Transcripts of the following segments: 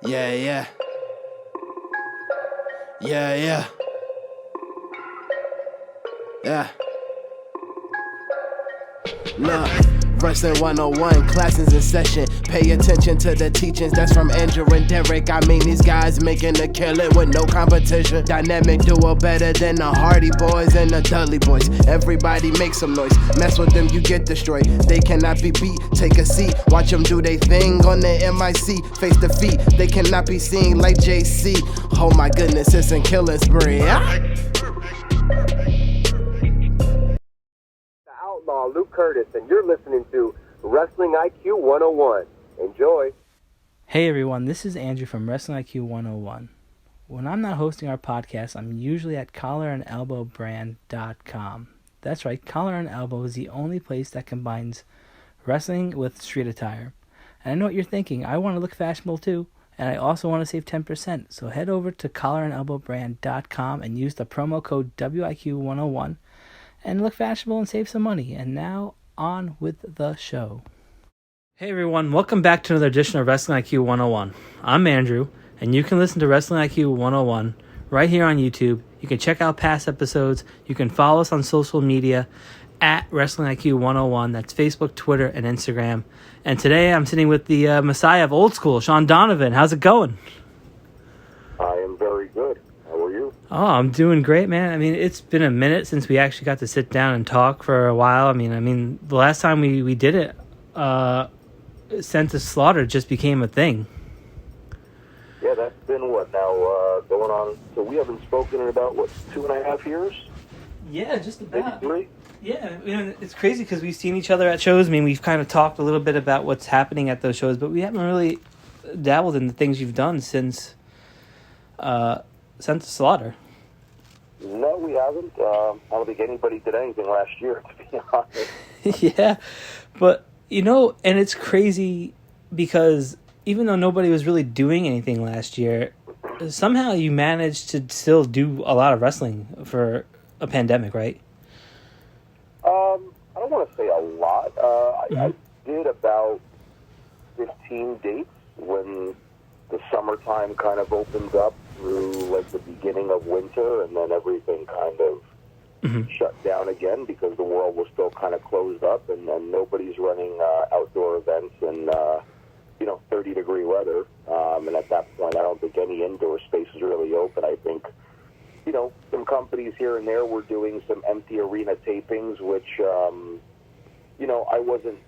Yeah, yeah. Yeah, yeah. Yeah. Look, Wrestling 101, classes in session. Pay attention to the teachings, that's from Andrew and Derek. I mean, these guys making a killing with no competition. Dynamic duo better than the Hardy Boys and the Dudley Boys. Everybody make some noise, mess with them, you get destroyed. They cannot be beat, take a seat. Watch them do their thing on the MIC. Face defeat, they cannot be seen like JC. Oh my goodness, it's a killing spree. Outlaw Luke Curtis, and you're listening to Wrestling IQ 101. Enjoy. Hey everyone, this is Andrew from Wrestling IQ 101. When I'm not hosting our podcast, I'm usually at collarandelbowbrand.com. That's right, Collar and Elbow is the only place that combines wrestling with street attire. And I know what you're thinking, I want to look fashionable too, and I also want to save 10%. So head over to collarandelbowbrand.com and use the promo code WIQ101 and look fashionable and save some money. And now, on with the show. Hey everyone, welcome back to another edition of Wrestling IQ 101. I'm Andrew, and you can listen to Wrestling IQ 101 right here on YouTube. You can check out past episodes. You can follow us on social media at Wrestling IQ 101. That's Facebook, Twitter, and Instagram. And today I'm sitting with the Messiah of old school, Shawn Donavan. How's it going? I am very good. How are you? Oh, I'm doing great, man. I mean, it's been a minute since we actually got to sit down and talk for a while. I mean, the last time we did it, Sent to Slaughter just became a thing. Yeah, that's been what now going on. So we haven't spoken in about 2.5 years? Yeah, just about. Maybe 3? Yeah, it's crazy because we've seen each other at shows. I mean, we've kind of talked a little bit about what's happening at those shows, but we haven't really dabbled in the things you've done since Sent to Slaughter. No, we haven't. I don't think anybody did anything last year, to be honest. Yeah, but, and it's crazy because even though nobody was really doing anything last year, somehow you managed to still do a lot of wrestling for a pandemic, right? I don't want to say a lot. I did about 15 dates when the summertime kind of opened up through the beginning of winter, and then everything kind of shut down again because the world was still kind of closed up, and nobody's running outdoor events in 30-degree weather. And at that point, I don't think any indoor space is really open. I think some companies here and there were doing some empty arena tapings, which I wasn't.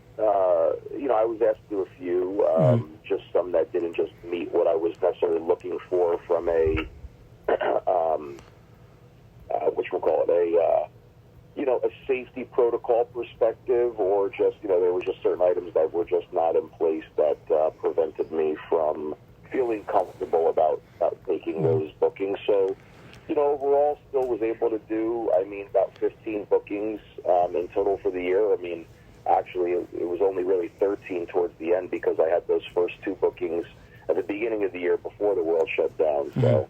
I was asked to do a few, just some that didn't just meet what I was necessarily looking for from a a safety protocol perspective, or just there were just certain items that were just not in place that prevented me from feeling comfortable about taking those bookings. So, overall, still was able to do, about 15 bookings in total for the year. Actually, it was only really 13 towards the end because I had those first 2 bookings at the beginning of the year before the world shut down. So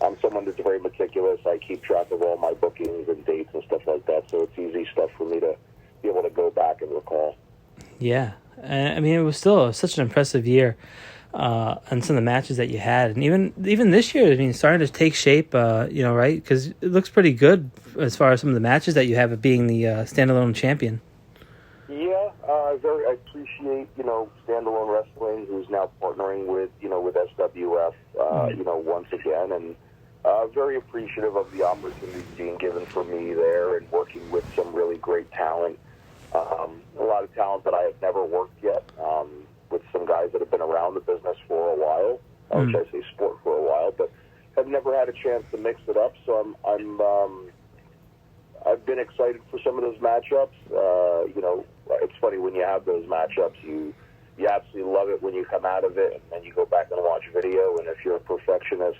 I'm someone that's very meticulous. I keep track of all my bookings and dates and stuff like that, so it's easy stuff for me to be able to go back and recall. Yeah. It was still such an impressive year. And some of the matches that you had, and even this year, starting to take shape, right? Because it looks pretty good as far as some of the matches that you have of being the standalone champion. Yeah, I appreciate Standalone Wrestling, who's now partnering with SWF, once again, and very appreciative of the opportunity being given for me there and working with some really great talent, a lot of talent that I have never worked yet. With some guys that have been around the business for a while, or should I say sport for a while, but have never had a chance to mix it up. So I've been excited for some of those matchups. It's funny when you have those matchups, you absolutely love it when you come out of it, and then you go back and watch video. And if you're a perfectionist,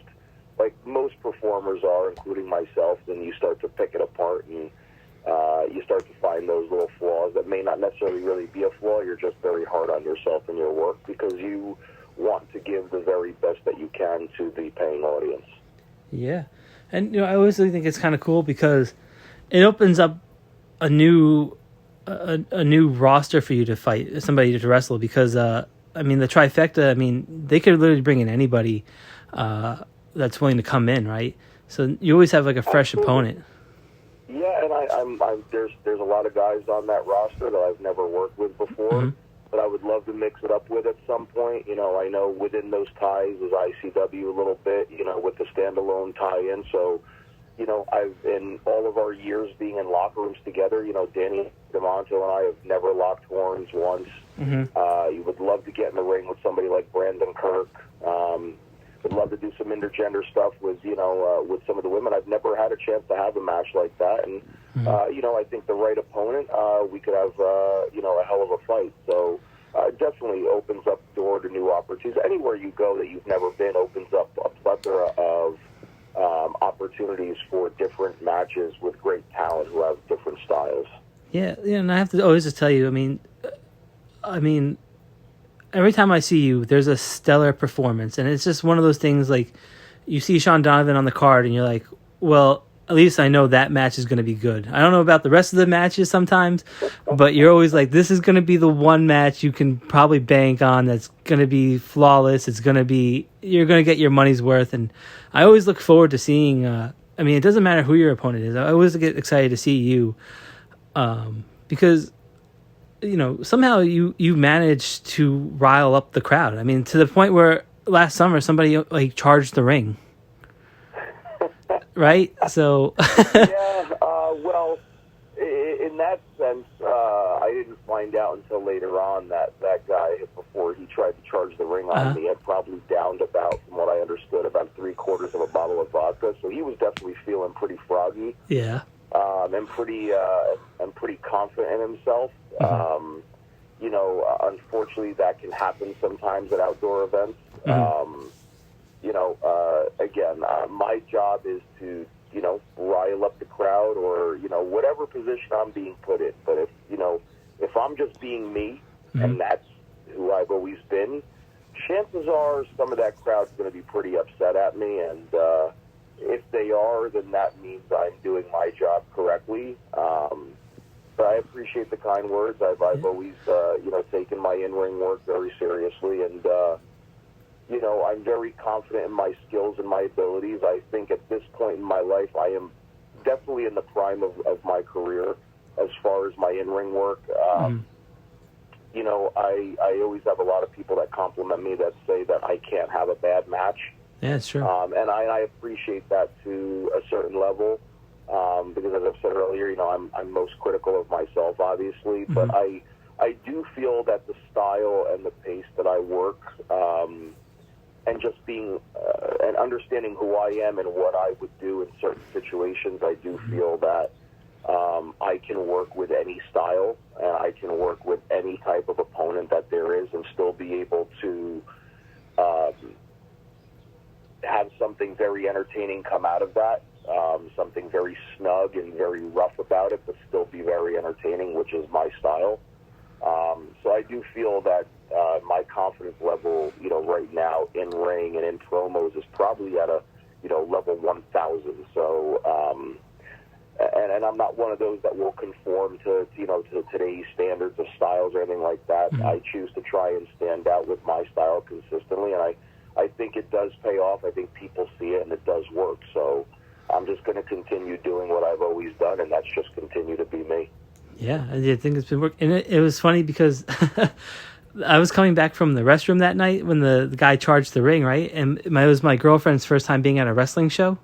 like most performers are, including myself, then you start to pick it apart and you start to find those little flaws that may not necessarily really be a flaw. You're just very hard on yourself and your work because you want to give the very best that you can to the paying audience. Yeah. And, I always think it's kind of cool because it opens up a new roster for you to fight, somebody to wrestle, because I mean, the trifecta, I mean, they could literally bring in anybody that's willing to come in, right? So you always have like a fresh opponent. Yeah, and I'm there's a lot of guys on that roster that I've never worked with before, but I would love to mix it up with at some point. You know, I know within those ties is ICW a little bit, you know, with the standalone tie-in. So, you know, I've in all of our years being in locker rooms together, you know, Danny DeMonto and I have never locked horns once. You would love to get in the ring with somebody like Brandon Kirk. Would love to do some intergender stuff with, you know, with some of the women. I've never had a chance to have a match like that. And, you know, I think the right opponent, we could have, you know, a hell of a fight. So it definitely opens up the door to new opportunities. Anywhere you go that you've never been opens up a plethora of opportunities for different matches with great talent who have different styles. Yeah, and I have to always just tell you, I mean, every time I see you, there's a stellar performance, and it's just one of those things like you see Shawn Donavan on the card, and you're like, well, at least I know that match is going to be good. I don't know about the rest of the matches sometimes, but you're always like, this is going to be the one match you can probably bank on that's going to be flawless. It's going to be, you're going to get your money's worth, and I always look forward to seeing, I mean, it doesn't matter who your opponent is. I always get excited to see you because, you know, somehow you managed to rile up the crowd. I mean, to the point where last summer somebody like charged the ring, right? So yeah, well, in that sense, I didn't find out until later on that guy, before he tried to charge the ring on me, had probably downed about, from what I understood, about 3/4 of a bottle of vodka. So he was definitely feeling pretty froggy. Yeah. And pretty confident in himself. You know, unfortunately, that can happen sometimes at outdoor events. You know, again, my job is to, you know, rile up the crowd, or, you know, whatever position I'm being put in. But if, you know, if I'm just being me, and that's who I've always been, chances are some of that crowd's going to be pretty upset at me, and if they are, then that means I'm doing my job correctly. But I appreciate the kind words. I've always, you know, taken my in-ring work very seriously, and, you know, I'm very confident in my skills and my abilities. I think at this point in my life, I am definitely in the prime of my career as far as my in-ring work. You know, I always have a lot of people that compliment me that say that I can't have a bad match. Yeah, it's true. And I appreciate that to a certain level, because as I've said earlier, you know, I'm most critical of myself, obviously, but I do feel that the style and the pace that I work, and just being and understanding who I am and what I would do in certain situations, I do feel that I can work with any style, and I can work with any type of opponent that there is, and still be able to have something very entertaining come out of that, something very snug and very rough about it, but still be very entertaining, which is my style. So I do feel that my confidence level, you know, right now in ring and in promos is probably at a, you know, level 1,000. So, and I'm not one of those that will conform to, you know, to today's standards of styles or anything like that. I choose to try and stand out with my style consistently, and I think it does pay off. I think people see it, and it does work. So I'm just going to continue doing what I've always done, and that's just continue to be me. Yeah, I think it's been working. And it was funny because I was coming back from the restroom that night when the guy charged the ring, right? And it was my girlfriend's first time being at a wrestling show.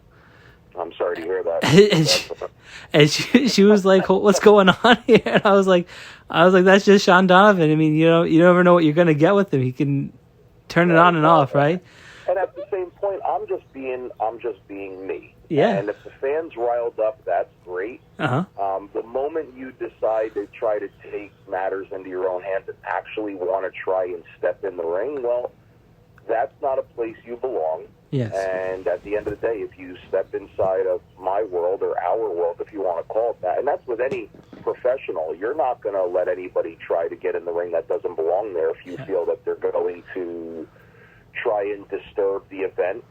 I'm sorry to hear that. and she was like, "What's going on here?" And I was like, "That's just Shawn Donavan. I mean, you know, you never know what you're gonna get with him. He can turn it on and off, right?" And at the same point, I'm just being me. Yeah. And if the fans riled up, that's great. The moment you decide to try to take matters into your own hands and actually want to try and step in the ring, well, that's not a place you belong. Yes. And at the end of the day, if you step inside of my world or our world, if you want to call it that, and that's with any professional, you're not going to let anybody try to get in the ring that doesn't belong there if you feel that they're going to try and disturb the event.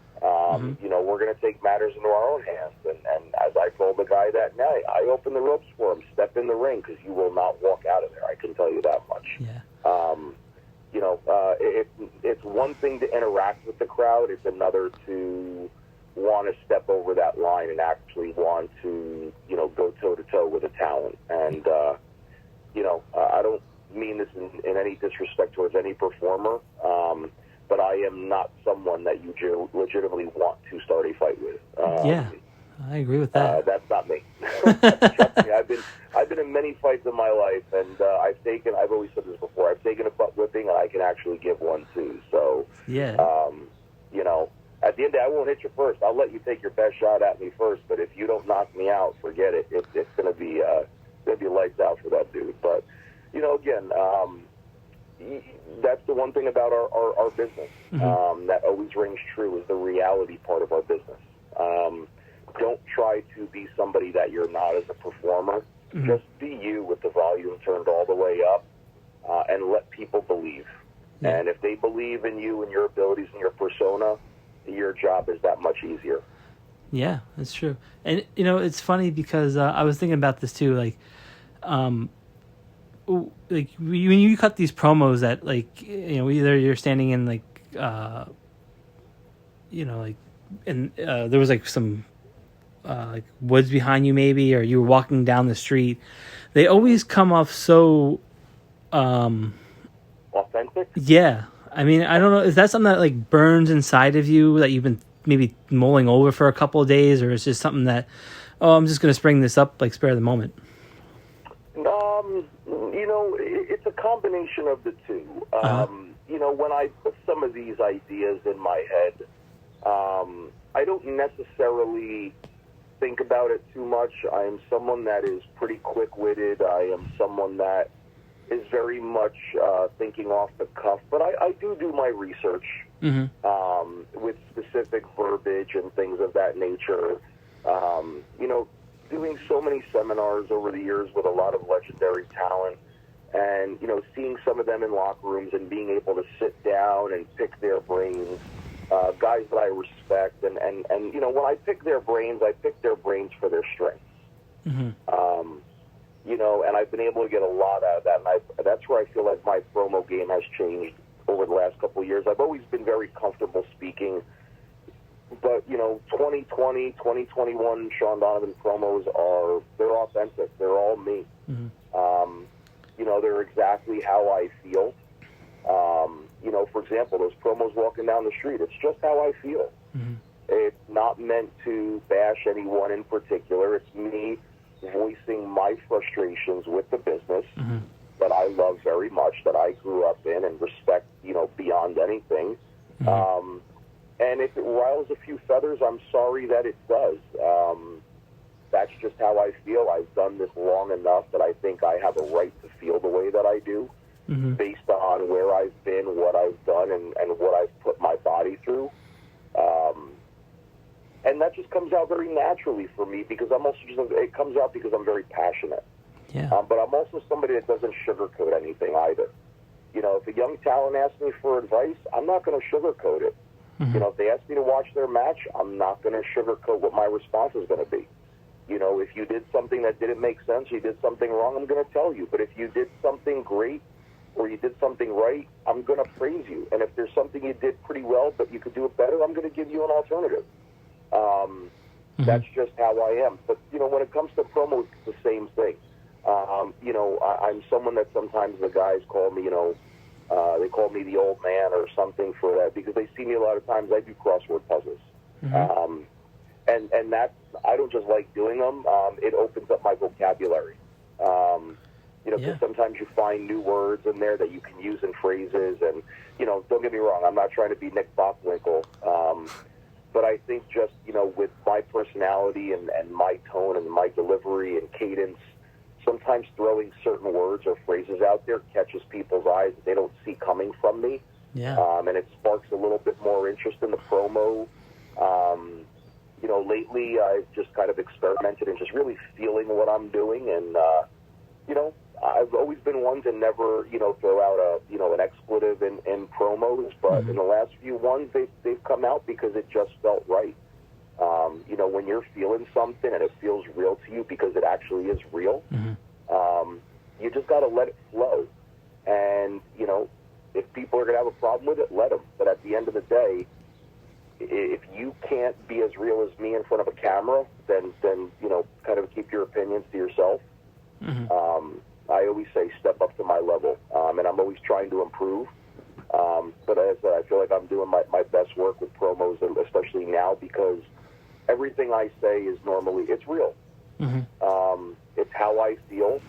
You know, we're going to take matters into our own hands. And as I told the guy that night, I opened the ropes for him. Step in the ring, because you will not walk out of there. I can tell you that much. Yeah. You It's one thing to interact with the crowd. It's another to want to step over that line and actually want to, go toe-to-toe with a talent. And, I don't mean this in any disrespect towards any performer, but I am not someone that you legitimately want to start a fight with. Yeah, I agree with that. That's not me. Trust me, I've been in many fights in my life, and I've always said this before, I've taken a butt whipping, and I can actually give one too. So, yeah. At the end of the day, I won't hit you first. I'll let you take your best shot at me first, but if you don't knock me out, forget it. It's going to be lights out for that dude. But, again, that's the one thing about our business that always rings true is the reality part of our business. Don't try to be somebody that you're not as a performer. Just be you with the volume turned all the way up and let people believe. Yeah. And if they believe in you and your abilities and your persona, your job is that much easier. Yeah, that's true. And, it's funny because I was thinking about this too, when you cut these promos that, either you're standing in, and there was, some, woods behind you maybe, or you were walking down the street, they always come off so... authentic? Yeah. I mean, I don't know. Is that something that burns inside of you that you've been maybe mulling over for a couple of days, or is it just something that, I'm just going to spring this up, spare the moment? It's a combination of the two. When I put some of these ideas in my head, I don't necessarily think about it too much. I am someone that is pretty quick-witted. I am someone that is very much thinking off the cuff, but I do my research with specific verbiage and things of that nature. Doing so many seminars over the years with a lot of legendary talent, and seeing some of them in locker rooms and being able to sit down and pick their brains, guys that I respect, and when I pick their brains, I pick their brains for their strengths. And I've been able to get a lot out of that, and that's where I feel like my promo game has changed over the last couple of years. I've always been very comfortable speaking, but, 2020, 2021 Shawn Donavan promos they're authentic. They're all me. They're exactly how I feel. For example, those promos walking down the street, it's just how I feel. It's not meant to bash anyone in particular. It's me voicing my frustrations with the business that I love very much, that I grew up in and respect, beyond anything. And if it riles a few feathers, I'm sorry that it does. That's just how I feel. I've done this long enough that I think I have a right to feel the way that I do, based on where I've been, what I've done, and what I've put my body through. And that just comes out very naturally for me because it comes out because I'm very passionate. Yeah. But I'm also somebody that doesn't sugarcoat anything either. If a young talent asks me for advice, I'm not going to sugarcoat it. If they ask me to watch their match, I'm not going to sugarcoat what my response is going to be. If you did something that didn't make sense, you did something wrong, I'm going to tell you. But if you did something great or you did something right, I'm going to praise you. And if there's something you did pretty well but you could do it better, I'm going to give you an alternative. That's just how I am. But, when it comes to promos, it's the same thing. I'm someone that sometimes the guys call me, they call me the old man or something for that because they see me a lot of times. I do crossword puzzles. And that's, I don't just like doing them. It opens up my vocabulary. Because sometimes you find new words in there that you can use in phrases. And, don't get me wrong, I'm not trying to be Nick Bockwinkel. But I think just, with my personality and my tone and my delivery and cadence, sometimes throwing certain words or phrases out there catches people's eyes that they don't see coming from me. Yeah. And it sparks a little bit more interest in the promo. Lately I've just kind of experimented in just really feeling what I'm doing. And, I've always been one to never, throw out an expletive in promos. But in the last few ones, they've come out because it just felt right. When you're feeling something and it feels real to you because it actually is real, you just got to let it flow. And, if people are going to have a problem with it, let them. But at the end of the day, if you can't be as real as me in front of a camera, then kind of keep your opinions to yourself. I always say step up to my level, and I'm always trying to improve. But as I said, I feel like I'm doing my best work with promos, and especially now, because everything I say is normally, it's real. It's how I feel.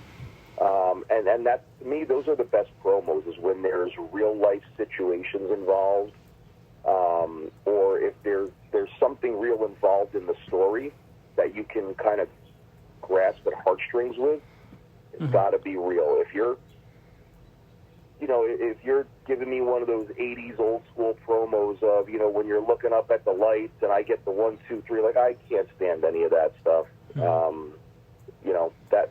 And that, to me, those are the best promos, is when there's real life situations involved, or if there's something real involved in the story that you can kind of grasp at heartstrings with. It's got to be real. If you're giving me one of those 80s old school promos of, when you're looking up at the lights and I get the 1, 2, 3, like, I can't stand any of that stuff.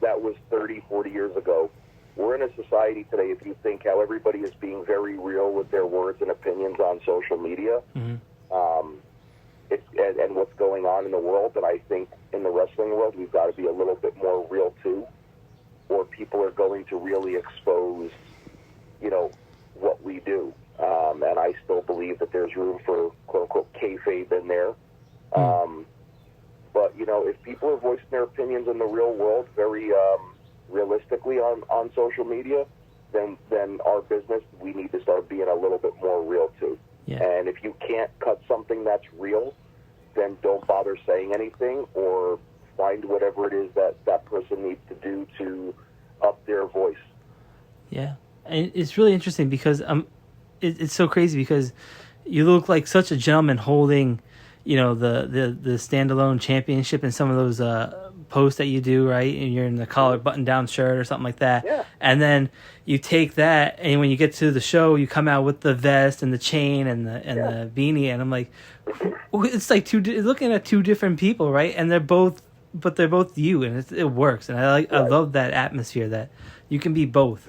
That was 30, 40 years ago. We're in a society today, if you think how everybody is being very real with their words and opinions on social media, and what's going on in the world, and I think in the wrestling world, we've got to be a little bit more real too, or people are going to really expose, what we do. And I still believe that there's room for quote-unquote kayfabe in there. But, if people are voicing their opinions in the real world very realistically on social media, then our business, we need to start being a little bit more real too. Yeah. And if you can't cut something that's real, then don't bother saying anything, or find whatever it is that person needs to do to up their voice. Yeah. And it's really interesting because it's so crazy because you look like such a gentleman holding, the standalone championship in some of those posts that you do, right? And you're in the collar button down shirt or something like that. Yeah. And then you take that, and when you get to the show, you come out with the vest and the chain and the beanie, and I'm like, it's like looking at two different people, right? And they're both you, and it works. And I love that atmosphere that you can be both.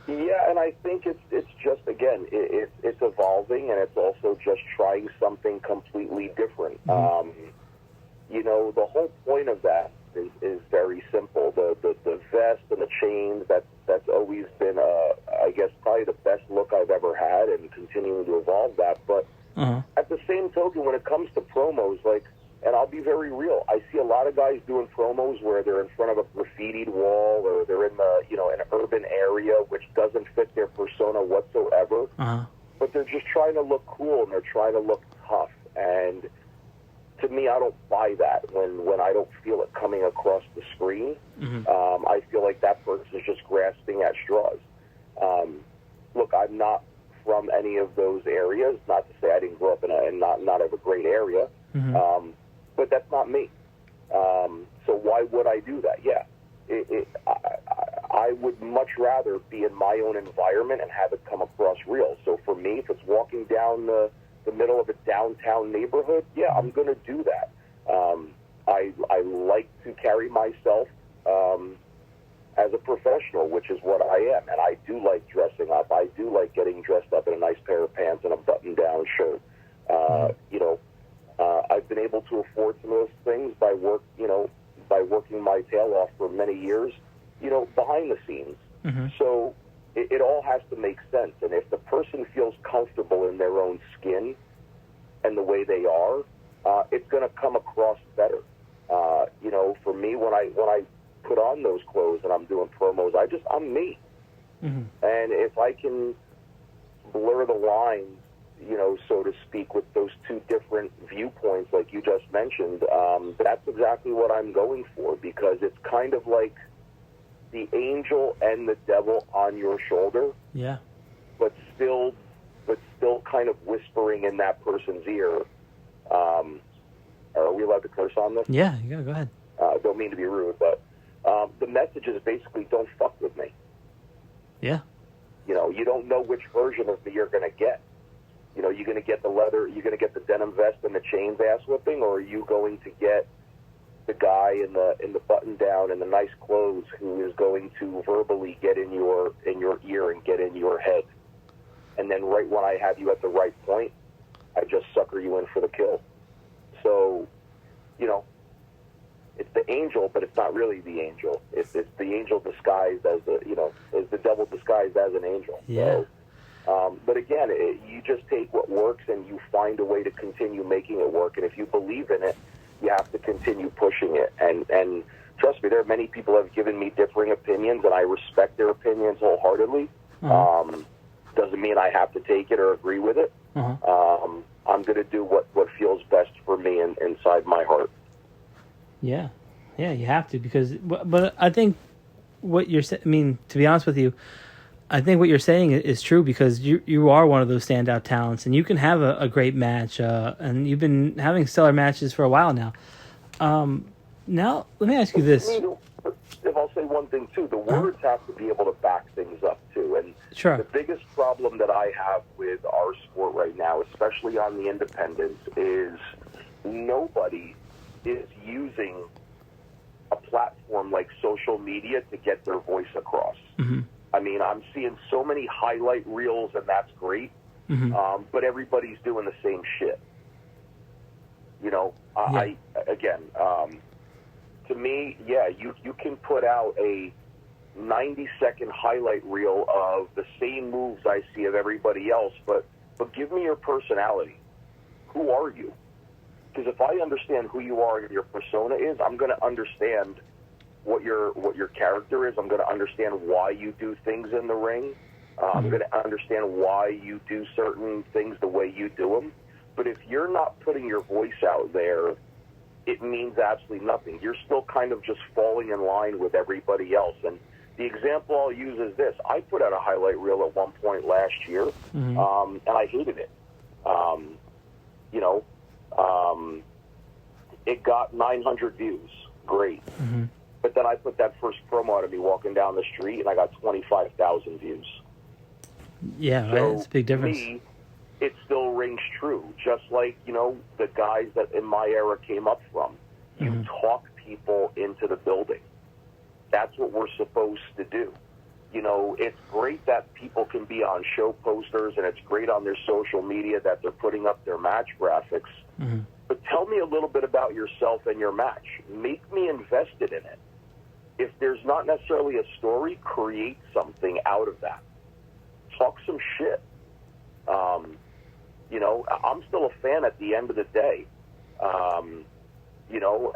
Yeah, and I think it's just, again, it's evolving, and it's also just trying something completely different. The whole point of that is very simple. The vest and the chains, that's always been, I guess, probably the best look I've ever had, and continuing to evolve that. But at the same token, when it comes to promos, and I'll be very real, I see a lot of guys doing promos where they're in front of a graffitied wall, or they're in an urban area, which doesn't fit their persona whatsoever. But they're just trying to look cool, and they're trying to look tough. And to me, I don't buy that when I don't feel it coming across the screen. I feel like that person is just grasping at straws. Look, I'm not from any of those areas. Not to say I didn't grow up in not of a great area. But that's not me. So why would I do that? Yeah. I would much rather be in my own environment and have it come across real. So for me, if it's walking down the middle of a downtown neighborhood, yeah, I'm going to do that. I like to carry myself as a professional, which is what I am. And I do like dressing up. I do like getting dressed up in a nice pair of pants and a button-down shirt. I've been able to afford some of those things by working my tail off for many years, behind the scenes. So it all has to make sense. And if the person feels comfortable in their own skin and the way they are, it's going to come across better. For me, when I put on those clothes and I'm doing promos, I'm me. And if I can blur the lines, so to speak, with those two different viewpoints like you just mentioned, that's exactly what I'm going for, because it's kind of like the angel and the devil on your shoulder. Yeah. But still kind of whispering in that person's ear. Are we allowed to curse on this? Yeah, you gotta go ahead. Don't mean to be rude, but the message is basically, don't fuck with me. Yeah. You don't know which version of me you're going to get. You're going to get the leather, you're going to get the denim vest and the chains ass whipping, or are you going to get the guy in the button down and the nice clothes who is going to verbally get in your ear and get in your head? And then right when I have you at the right point, I just sucker you in for the kill. So, it's the angel, but it's not really the angel. It's the angel disguised as is the devil disguised as an angel. Yeah. So, But again, you just take what works and you find a way to continue making it work. And if you believe in it, you have to continue pushing it. And trust me, there are many people who have given me differing opinions, and I respect their opinions wholeheartedly. Doesn't mean I have to take it or agree with it. I'm going to do what feels best for me inside my heart. Yeah, you have to, because, but I think what you're saying, I mean, to be honest with you, I think what you're saying is true, because you are one of those standout talents, and you can have a great match, and you've been having stellar matches for a while now. Now, let me ask you this. If I'll say one thing, too, the words have to be able to back things up, too. And sure. The biggest problem that I have with our sport right now, especially on the independents, is nobody is using a platform like social media to get their voice across. I mean, I'm seeing so many highlight reels, and that's great, but everybody's doing the same shit. You know, to me, you can put out a 90-second highlight reel of the same moves I see of everybody else, but give me your personality. Who are you? Because if I understand who you are and your persona is, I'm going to understand what your character is. I'm going to understand why you do things in the ring. I'm going to understand why you do certain things the way you do them. But if you're not putting your voice out there, it means absolutely nothing. You're still kind of just falling in line with everybody else. And the example I'll use is this. I put out a highlight reel at one point last year, and I hated it. It got 900 views. Great. But then I put that first promo out of me walking down the street, and I got 25,000 views. Yeah, so right. It's a big difference. Me, it still rings true, just like, the guys that in my era came up from. You talk people into the building. That's what we're supposed to do. It's great that people can be on show posters, and it's great on their social media that they're putting up their match graphics. But tell me a little bit about yourself and your match. Make me invested in it. If there's not necessarily a story, create something out of that. Talk some shit. I'm still a fan at the end of the day.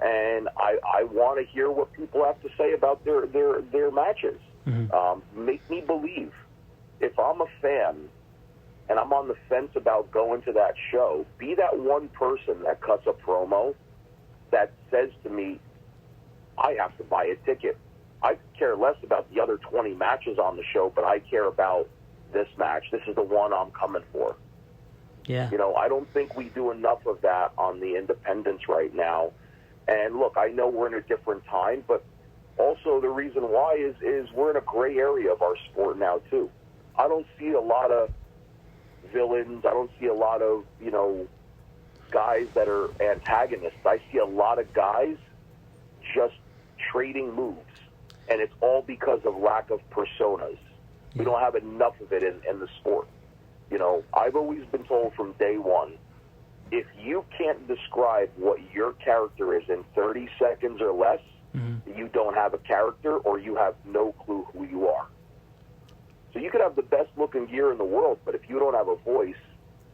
And I want to hear what people have to say about their matches. Make me believe. If I'm a fan and I'm on the fence about going to that show, be that one person that cuts a promo that says to me, I have to buy a ticket. I care less about the other 20 matches on the show, but I care about this match. This is the one I'm coming for. Yeah. I don't think we do enough of that on the independents right now. And look, I know we're in a different time, but also the reason why is we're in a gray area of our sport now, too. I don't see a lot of villains. I don't see a lot of, guys that are antagonists. I see a lot of guys just trading moves, and it's all because of lack of personas. We don't have enough of it in the sport. I've always been told from day one, if you can't describe what your character is in 30 seconds or less, you don't have a character, or you have no clue who you are. So you could have the best looking gear in the world, but if you don't have a voice,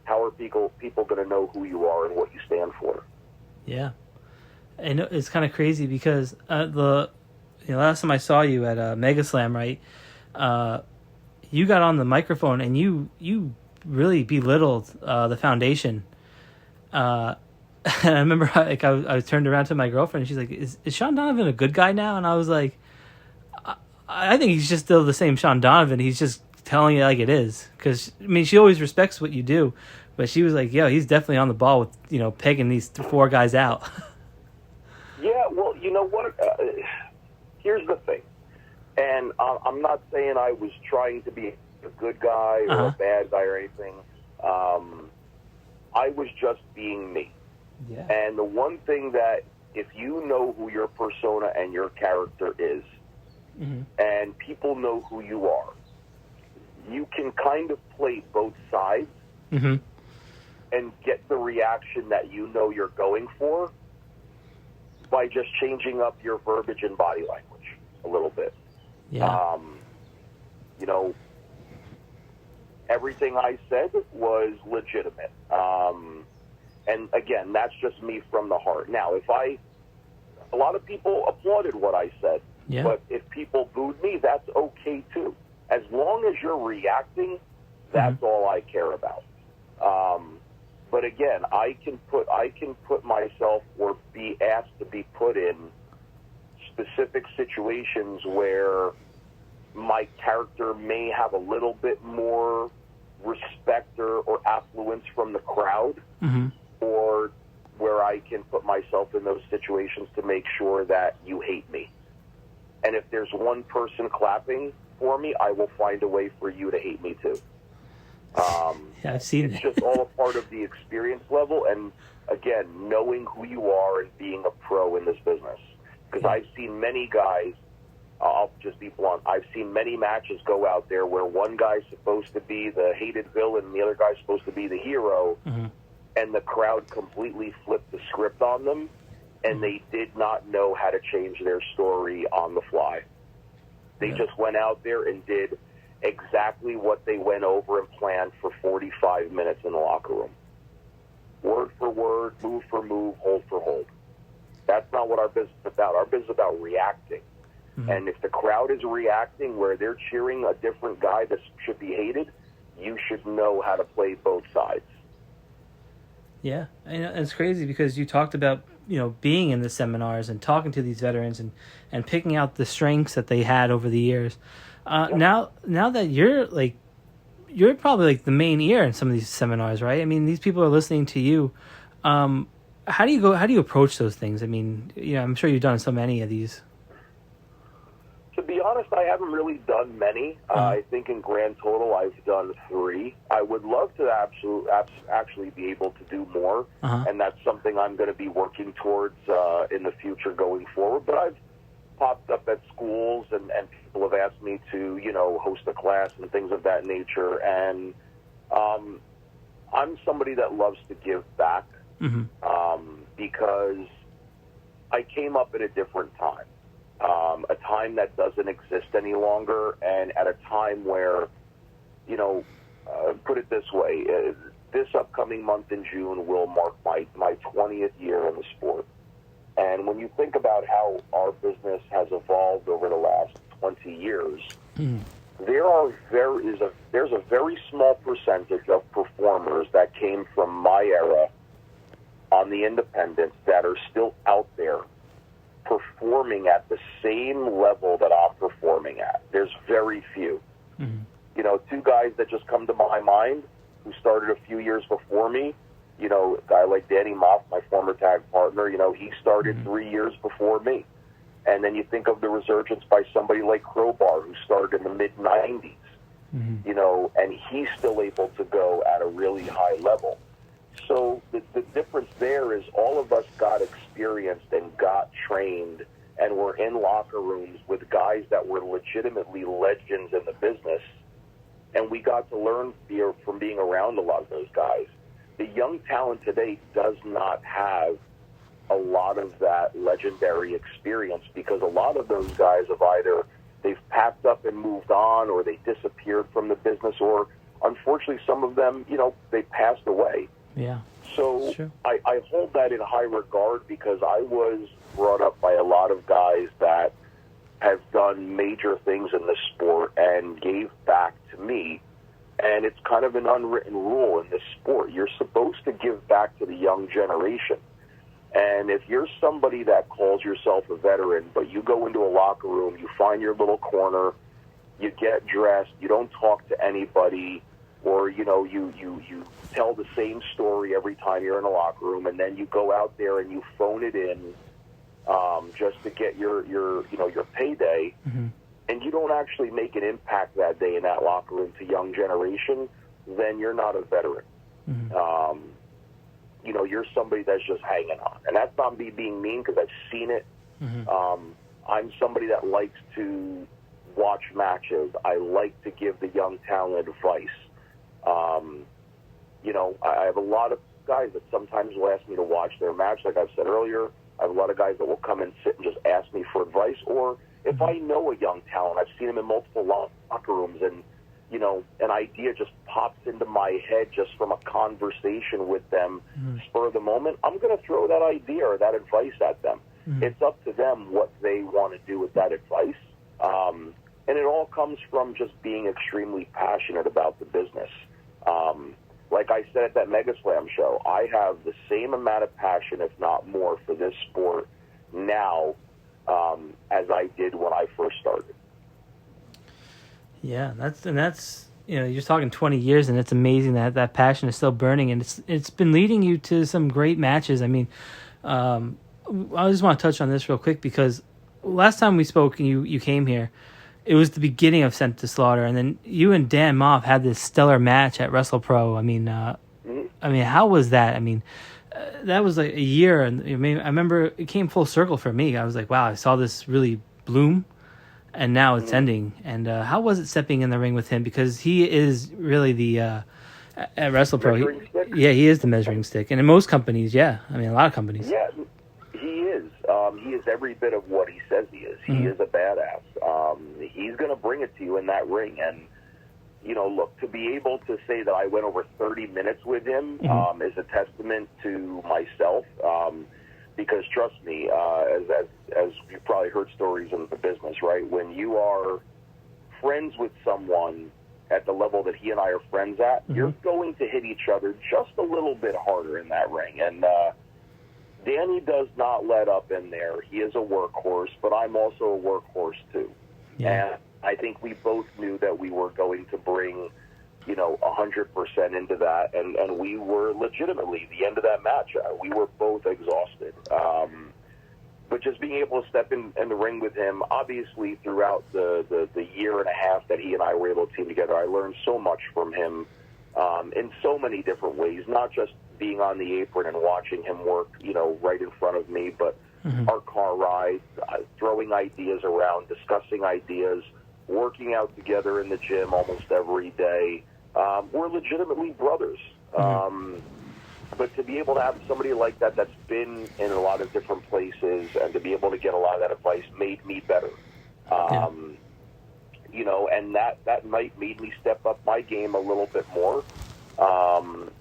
how are people going to know who you are and what you stand for? Yeah. And it's kind of crazy because last time I saw you at Mega Slam, right? You got on the microphone and you really belittled the foundation. And I remember I turned around to my girlfriend and she's like, is Shawn Donavan a good guy now? And I was like, I think he's just still the same Shawn Donavan. He's just telling it like it is. Because, she always respects what you do. But she was like, he's definitely on the ball with, pegging these 4 guys out. Yeah, well, you know what? Here's the thing. And I'm not saying I was trying to be a good guy or a bad guy or anything. I was just being me. Yeah. And the one thing that, if you know who your persona and your character is, and people know who you are, you can kind of play both sides and get the reaction that you know you're going for by just changing up your verbiage and body language a little bit. Yeah. everything I said was legitimate. And again, that's just me from the heart. Now, a lot of people applauded what I said, Yeah. but if people booed me, that's okay too. As long as you're reacting, that's all I care about. But again, I can put myself or be asked to be put in specific situations where my character may have a little bit more respect or affluence from the crowd, or where I can put myself in those situations to make sure that you hate me. And if there's one person clapping for me, I will find a way for you to hate me too. Yeah, I've seen It's just all a part of the experience level, and again, knowing who you are and being a pro in this business. Because I've seen many guys, I'll just be blunt, I've seen many matches go out there where one guy's supposed to be the hated villain and the other guy's supposed to be the hero, and the crowd completely flipped the script on them, and they did not know how to change their story on the fly. They just went out there and did exactly what they went over and planned for 45 minutes in the locker room. Word for word, move for move, hold for hold. That's not what our business is about. Our business is about reacting. And if the crowd is reacting where they're cheering a different guy that should be hated, you should know how to play both sides. Yeah, and it's crazy because you talked about, being in the seminars and talking to these veterans and picking out the strengths that they had over the years. Now that you're probably like the main ear in some of these seminars, right? I mean, these people are listening to you. How do you approach those things? I mean, I'm sure you've done so many of these. To be honest, I haven't really done many. I think in grand total, I've done 3. I would love to actually be able to do more, and that's something I'm going to be working towards in the future going forward. But I've popped up at schools, and people have asked me to, host a class and things of that nature. And I'm somebody that loves to give back because I came up at a different time. A time that doesn't exist any longer, and at a time where, put it this way, this upcoming month in June will mark my 20th year in the sport. And when you think about how our business has evolved over the last 20 years, there's a very small percentage of performers that came from my era on the independents that are still out there performing at the same level that I'm performing at. There's very few. 2 guys that just come to my mind who started a few years before me, a guy like Danny Moff, my former tag partner, he started 3 years before me. And then you think of the resurgence by somebody like Crowbar, who started in the mid-90s, and he's still able to go at a really high level. So the difference there is all of us got experienced and got trained and were in locker rooms with guys that were legitimately legends in the business, and we got to learn from being around a lot of those guys. The young talent today does not have a lot of that legendary experience because a lot of those guys have either they've packed up and moved on, or they disappeared from the business, or unfortunately some of them, they passed away. Yeah. So I hold that in high regard because I was brought up by a lot of guys that have done major things in the sport and gave back to me. And it's kind of an unwritten rule in this sport. You're supposed to give back to the young generation. And if you're somebody that calls yourself a veteran, but you go into a locker room, you find your little corner, you get dressed, you don't talk to anybody, or, you tell the same story every time you're in a locker room, and then you go out there and you phone it in just to get your payday, and you don't actually make an impact that day in that locker room to young generation, then you're not a veteran. You're somebody that's just hanging on. And that's not me being mean because I've seen it. I'm somebody that likes to watch matches. I like to give the young talent advice. I have a lot of guys that sometimes will ask me to watch their match, like I've said earlier. I have a lot of guys that will come and sit and just ask me for advice. Or if I know a young talent, I've seen him in multiple locker rooms, and an idea just pops into my head just from a conversation with them, spur of the moment, I'm going to throw that idea or that advice at them. It's up to them what they want to do with that advice. And it all comes from just being extremely passionate about the business. Like I said at that Mega Slam show, I have the same amount of passion, if not more, for this sport now as I did when I first started. Yeah, that's you're talking 20 years, and it's amazing that that passion is still burning, and it's been leading you to some great matches. I mean, I just want to touch on this real quick because last time we spoke, and you came here, it was the beginning of Sent to Slaughter, and then you and Dan Moff had this stellar match at WrestlePro. I mean, how was that? I mean, that was like a year, and I remember it came full circle for me. I was like, wow, I saw this really bloom. And now it's ending. And how was it stepping in the ring with him? Because he is really the at WrestlePro. He is the measuring stick. And in most companies, a lot of companies. Yeah, he is. He is every bit of what he says he is. He is a badass. He's going to bring it to you in that ring. And look, to be able to say that I went over 30 minutes with him is a testament to myself. Because trust me, as you've probably heard stories in the business, right? When you are friends with someone at the level that he and I are friends at, you're going to hit each other just a little bit harder in that ring. And Danny does not let up in there. He is a workhorse, but I'm also a workhorse too. Yeah. And I think we both knew that we were going to bring 100% into that, and we were legitimately, the end of that match, we were both exhausted. But just being able to step in the ring with him, obviously throughout the year and a half that he and I were able to team together, I learned so much from him in so many different ways, not just being on the apron and watching him work, right in front of me, but our car rides, throwing ideas around, discussing ideas, working out together in the gym almost every day. We're legitimately brothers. But to be able to have somebody like that that's been in a lot of different places and to be able to get a lot of that advice made me better. And that night made me step up my game a little bit more. And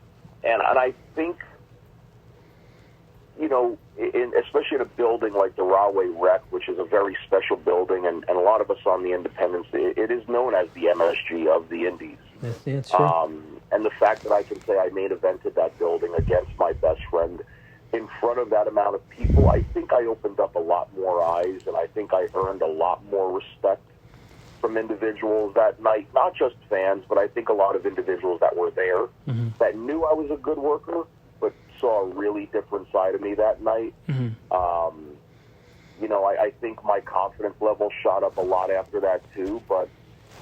I think, especially in a building like the Rahway Rec, which is a very special building, and a lot of us on the independents, it is known as the MSG of the Indies. That's true. And the fact that I can say I main evented that building against my best friend in front of that amount of people, I think I opened up a lot more eyes, and I think I earned a lot more respect from individuals that night, not just fans, but I think a lot of individuals that were there that knew I was a good worker, but saw a really different side of me that night. I think my confidence level shot up a lot after that too, but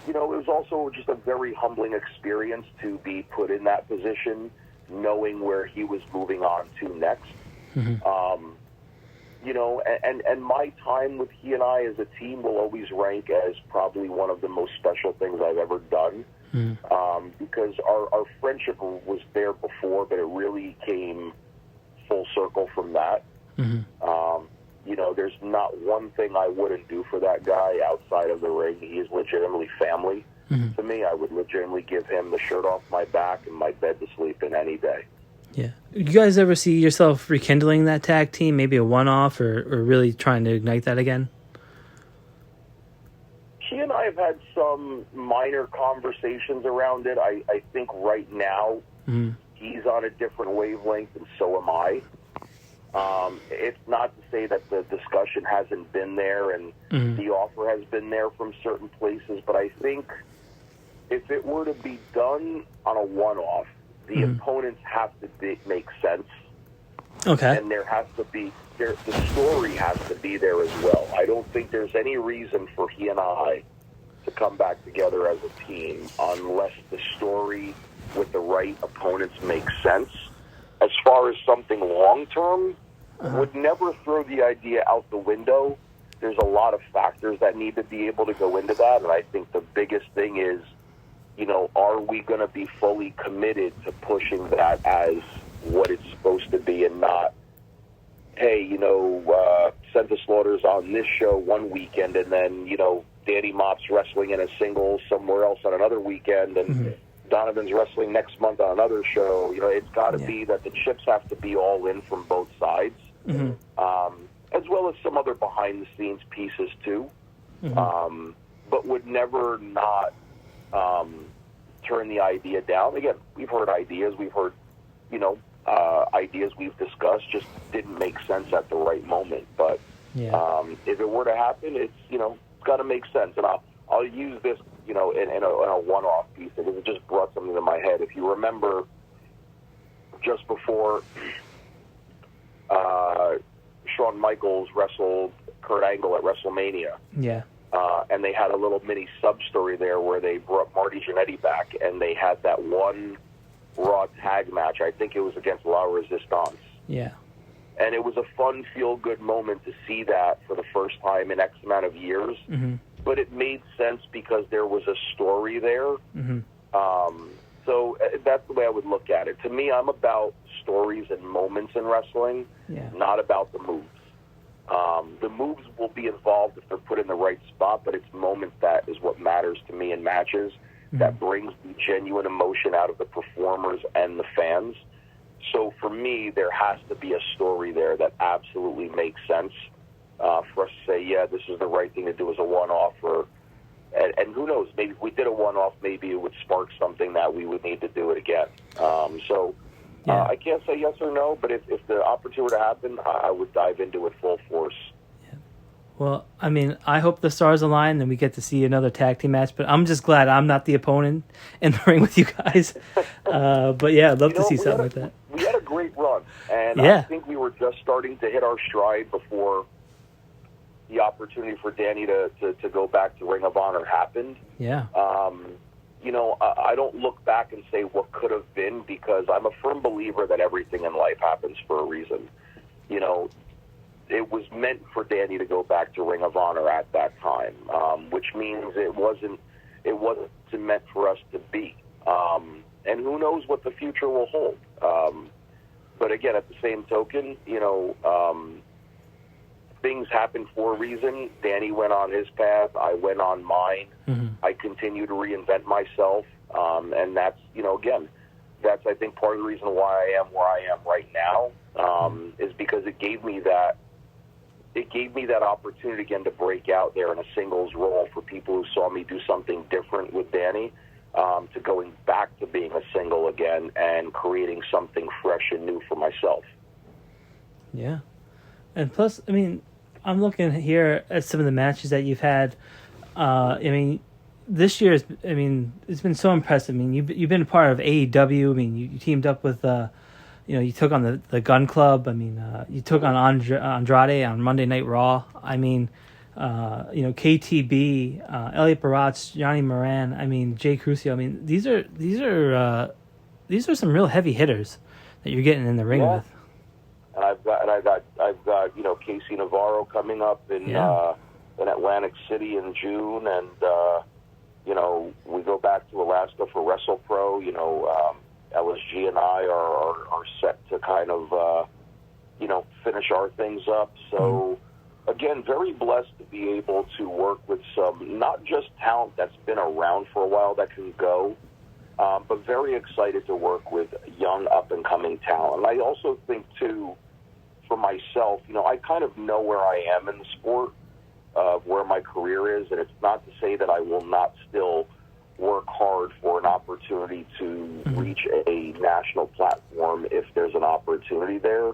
it was also just a very humbling experience to be put in that position, knowing where he was moving on to next. And my time with he and I as a team will always rank as probably one of the most special things I've ever done, because our friendship was there before, but it really came full circle from that. There's not one thing I wouldn't do for that guy outside of the ring. He is legitimately family to me. I would legitimately give him the shirt off my back and my bed to sleep in any day. Yeah. You guys ever see yourself rekindling that tag team, maybe a one-off, or really trying to ignite that again? He and I have had some minor conversations around it. I think right now he's on a different wavelength, and so am I. It's not to say that the discussion hasn't been there and the offer has been there from certain places, but I think if it were to be done on a one-off, the opponents have to make sense. Okay. And there has to be, the story has to be there as well. I don't think there's any reason for he and I to come back together as a team unless the story with the right opponents makes sense. As far as something long-term, would never throw the idea out the window. There's a lot of factors that need to be able to go into that, and I think the biggest thing is, are we going to be fully committed to pushing that as what it's supposed to be and not, hey, Sent to Slaughter's on this show one weekend and then, Danny Mott's wrestling in a singles somewhere else on another weekend, and Donovan's wrestling next month on another show. You know, it's got to be that the chips have to be all in from both sides, as well as some other behind-the-scenes pieces, too. But would never not turn the idea down. Again, we've heard ideas. We've heard, ideas we've discussed just didn't make sense at the right moment. But if it were to happen, it's got to make sense. And I'll use this, in a one-off piece because it just brought something to my head. If you remember, just before Shawn Michaels wrestled Kurt Angle at WrestleMania. Yeah. And they had a little mini sub-story there where they brought Marty Jannetty back, and they had that one Raw tag match. I think it was against La Resistance. Yeah. And it was a fun, feel-good moment to see that for the first time in X amount of years. But it made sense because there was a story there. So that's the way I would look at it. To me, I'm about stories and moments in wrestling, not about the moves. The moves will be involved if they're put in the right spot, but it's moments that is what matters to me in matches, that brings the genuine emotion out of the performers and the fans. So for me, there has to be a story there that absolutely makes sense for us to say, yeah, this is the right thing to do as a one-off. And who knows, maybe if we did a one-off, maybe it would spark something that we would need to do it again. I can't say yes or no, but if the opportunity were to happen, I would dive into it full force. Yeah. Well, I mean, I hope the stars align and we get to see another tag team match, but I'm just glad I'm not the opponent in the ring with you guys. But yeah, I'd love to see something like that. We had a great run, and I think we were just starting to hit our stride before the opportunity for Danny to go back to Ring of Honor happened. Yeah. I don't look back and say what could have been, because I'm a firm believer that everything in life happens for a reason. It was meant for Danny to go back to Ring of Honor at that time, which means it wasn't meant for us to be. And who knows what the future will hold. But again, at the same token, things happen for a reason. Danny went on his path. I went on mine. I continue to reinvent myself. And that's, again, that's, I think, part of the reason why I am where I am right now, is because it gave me that opportunity again to break out there in a singles role for people who saw me do something different with Danny, to going back to being a single again and creating something fresh and new for myself. Yeah. And plus, I mean, I'm looking here at some of the matches that you've had. This year, it's been so impressive. I mean, you've been a part of AEW. I mean, you teamed up with, you took on the Gun Club. I mean, you took on Andrade on Monday Night Raw. I mean, KTB, Elliot Baratz, Johnny Moran. I mean, Jay Crucio. I mean, these are some real heavy hitters that you're getting in the ring with. And I've got Casey Navarro coming up in Atlantic City in June, and we go back to Alaska for WrestlePro. LSG and I are set to kind of finish our things up. So again, very blessed to be able to work with some not just talent that's been around for a while that can go, but very excited to work with young up and coming talent. And I also think too, for myself, I kind of know where I am in the sport, of where my career is, and it's not to say that I will not still work hard for an opportunity to reach a national platform if there's an opportunity there.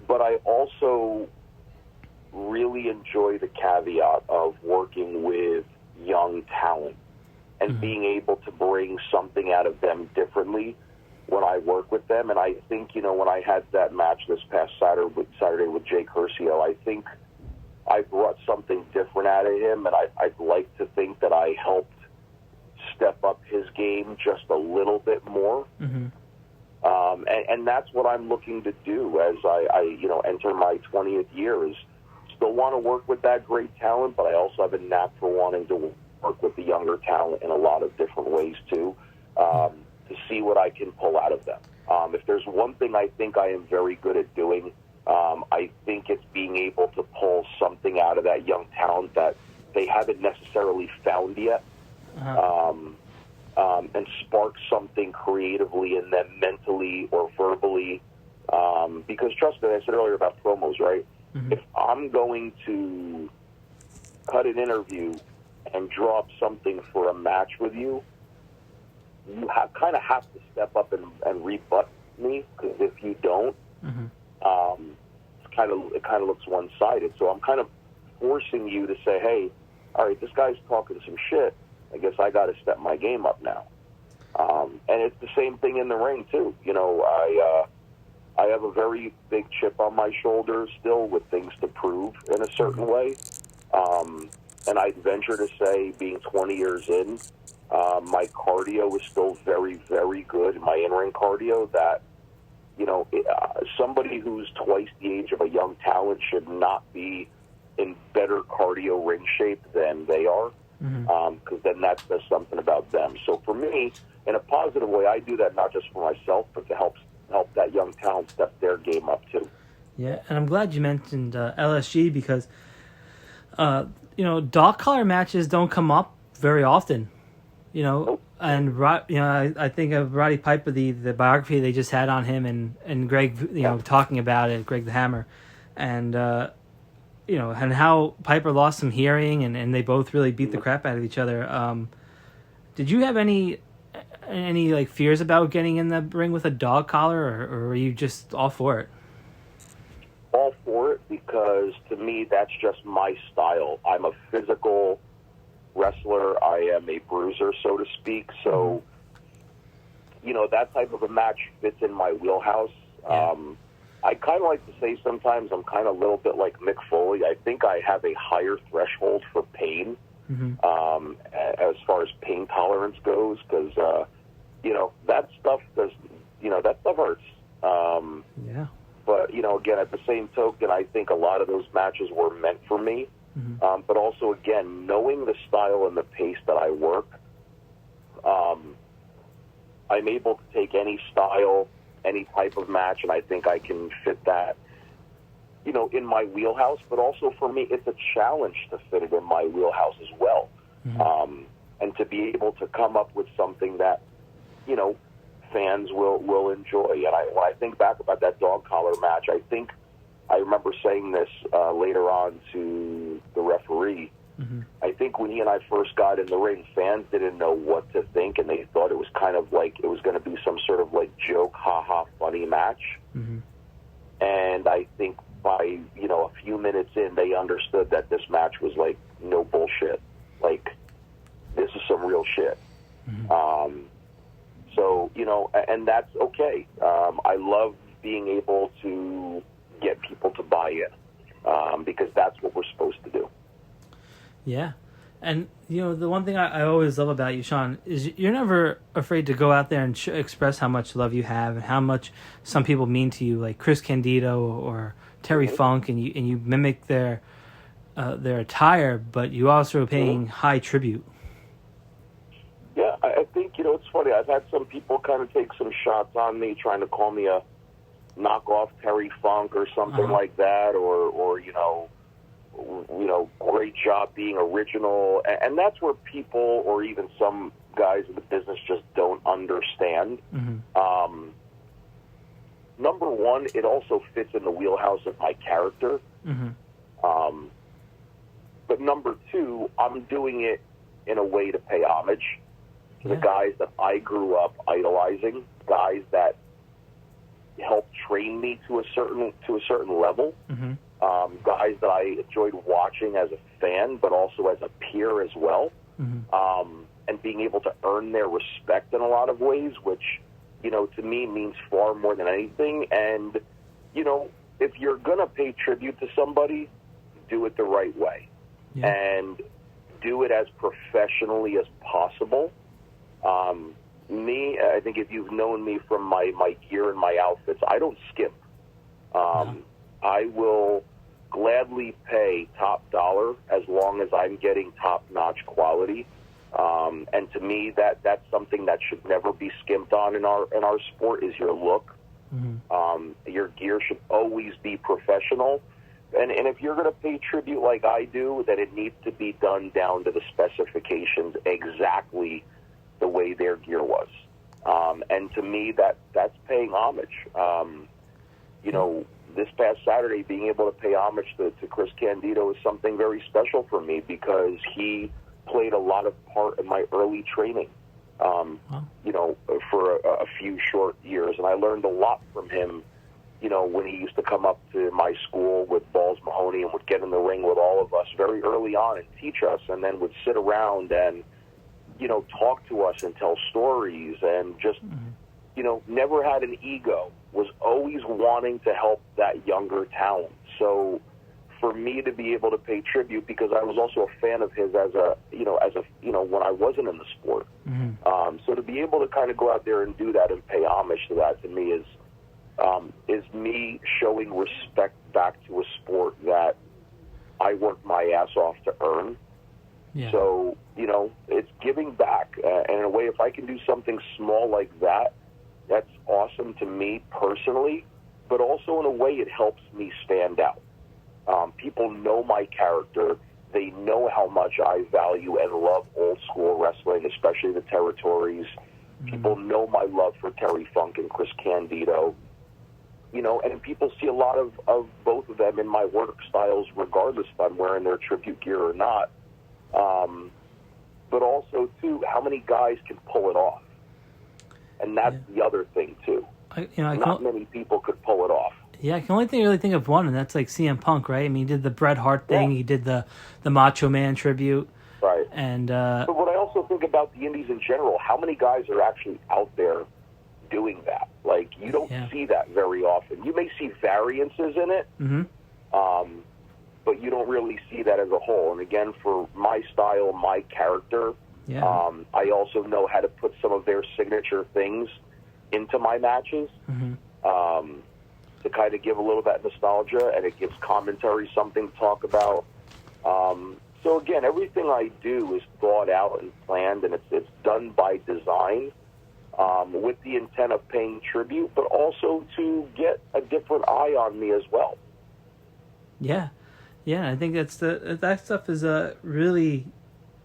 But I also really enjoy the caveat of working with young talent and being able to bring something out of them differently when I work with them. And I think, when I had that match this past Saturday with Jay Curcio, I think I brought something different out of him, and I'd like to think that I helped step up his game just a little bit more. And that's what I'm looking to do as I enter my 20th year, is still want to work with that great talent, but I also have a knack for wanting to work with the younger talent in a lot of different ways too, to see what I can pull out of them. If there's one thing I think I am very good at doing, I think it's being able to pull something out of that young talent that they haven't necessarily found yet, and spark something creatively in them mentally or verbally. Because trust me, I said earlier about promos, right? If I'm going to cut an interview and draw up something for a match with you, you kind of have to step up and rebut me, because if you don't, it kind of looks one-sided. So I'm kind of forcing you to say, hey, all right, this guy's talking some shit. I guess I got to step my game up now. And it's the same thing in the ring too. You know, I have a very big chip on my shoulder still with things to prove in a certain way. And I'd venture to say, being 20 years in, my cardio is still very, very good, my in-ring cardio, that, you know, somebody who's twice the age of a young talent should not be in better cardio ring shape than they are, because then that says something about them. So for me, in a positive way, I do that not just for myself, but to help that young talent step their game up too. Yeah, and I'm glad you mentioned LSG, because you know, dog collar matches don't come up very often. You know, Nope. And you know, I think of Roddy Piper, the biography they just had on him, and Greg, you know, talking about it, Greg the Hammer, and you know, and how Piper lost some hearing, and they both really beat the crap out of each other. Did you have any like fears about getting in the ring with a dog collar, or were you just all for it? All for it, because to me that's just my style. I'm a physical wrestler. I am a bruiser, so to speak. So, you know, that type of a match fits in my wheelhouse. Yeah. I kind of like to say sometimes I'm kind of a little bit like Mick Foley. I think I have a higher threshold for pain, as far as pain tolerance goes, because, you know, that stuff hurts. Yeah. But, you know, again, at the same token, I think a lot of those matches were meant for me. But also, again, knowing the style and the pace that I work, I'm able to take any style, any type of match, and I think I can fit that, you know, in my wheelhouse. But also for me, it's a challenge to fit it in my wheelhouse as well. And to be able to come up with something that, you know, fans will enjoy. And when I think back about that dog collar match, I remember saying this later on to the referee. I think when he and I first got in the ring, fans didn't know what to think, and they thought it was kind of like it was going to be some sort of like joke, ha-ha, funny match. And I think by, you know, a few minutes in, they understood that this match was like no bullshit. Like, this is some real shit. So, you know, and that's okay. I love being able to get people to buy in, because that's what we're supposed to do. Yeah. And, you know, the one thing I always love about you, Shawn, is you're never afraid to go out there and express how much love you have and how much some people mean to you, like Chris Candido or Terry Funk, and you mimic their attire, but you also are paying high tribute. Yeah, I think, you know, it's funny. I've had some people kind of take some shots on me, trying to call me a knockoff Terry Funk or something like that, or you know, great job being original. And that's where people, or even some guys in the business, just don't understand. Number one, it also fits in the wheelhouse of my character. But number two, I'm doing it in a way to pay homage to the guys that I grew up idolizing, guys that helped train me to a certain level, guys that I enjoyed watching as a fan, but also as a peer as well, and being able to earn their respect in a lot of ways, which, you know, to me means far more than anything. And, you know, if you're going to pay tribute to somebody, do it the right way, and do it as professionally as possible. I think if you've known me from my gear and my outfits, I don't skimp. I will gladly pay top dollar as long as I'm getting top-notch quality. And to me, that's something that should never be skimped on in our sport, is your look. Your gear should always be professional. And if you're going to pay tribute like I do, then it needs to be done down to the specifications exactly the way their gear was. And to me, that's paying homage. You know, this past Saturday, being able to pay homage to Chris Candido is something very special for me because he played a lot of part in my early training, you know, for a few short years. And I learned a lot from him, you know, when he used to come up to my school with Balls Mahoney and would get in the ring with all of us very early on and teach us, and then would sit around and, you know, talk to us and tell stories and just, you know, never had an ego, was always wanting to help that younger talent. So for me to be able to pay tribute, because I was also a fan of his as a, when I wasn't in the sport. So to be able to kind of go out there and do that and pay homage to that, to me is me showing respect back to a sport that I worked my ass off to earn. Yeah. So, you know, it's giving back. And in a way, if I can do something small like that, that's awesome to me personally, but also in a way it helps me stand out. People know my character. They know how much I value and love old school wrestling, especially the territories. People know my love for Terry Funk and Chris Candido. You know, and people see a lot of both of them in my work styles, regardless if I'm wearing their tribute gear or not. But also, too, how many guys can pull it off? And that's the other thing, too. Not many people could pull it off. Yeah, I can only really think of one, and that's like CM Punk, right? I mean, he did the Bret Hart thing. He did the Macho Man tribute. Right. And but what I also think about the indies in general, how many guys are actually out there doing that? Like, you don't see that very often. You may see variances in it, but you don't really see that as a whole. And again, for my style, my character, I also know how to put some of their signature things into my matches to kind of give a little bit of nostalgia, and it gives commentary something to talk about. So again, everything I do is thought out and planned, and it's done by design, with the intent of paying tribute, but also to get a different eye on me as well. Yeah, I think that stuff is really